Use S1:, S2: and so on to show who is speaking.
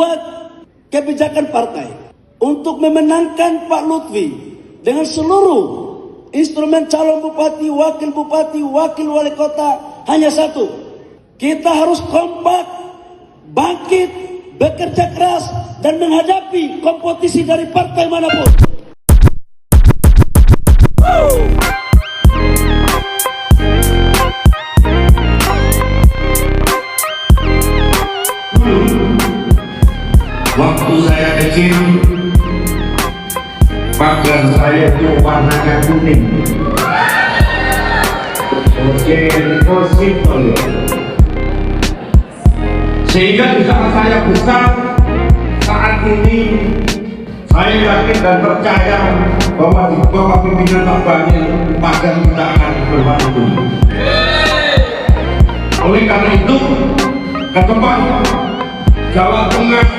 S1: buat kebijakan partai untuk memenangkan Pak Lutfi dengan seluruh instrumen calon bupati, wakil wali kota hanya satu. Kita harus kompak, bangkit, bekerja keras dan menghadapi kompetisi dari partai manapun.
S2: Waktu saya kecil, pagar saya itu warnanya kuning. Oke, positif. Sehingga di saat saya besar, saat ini saya yakin dan percaya bahwa di bawah pimpinan Pak Bahlil pagar kita akan berwarna kuning. Oleh karena itu, ke depan Jawa Tengah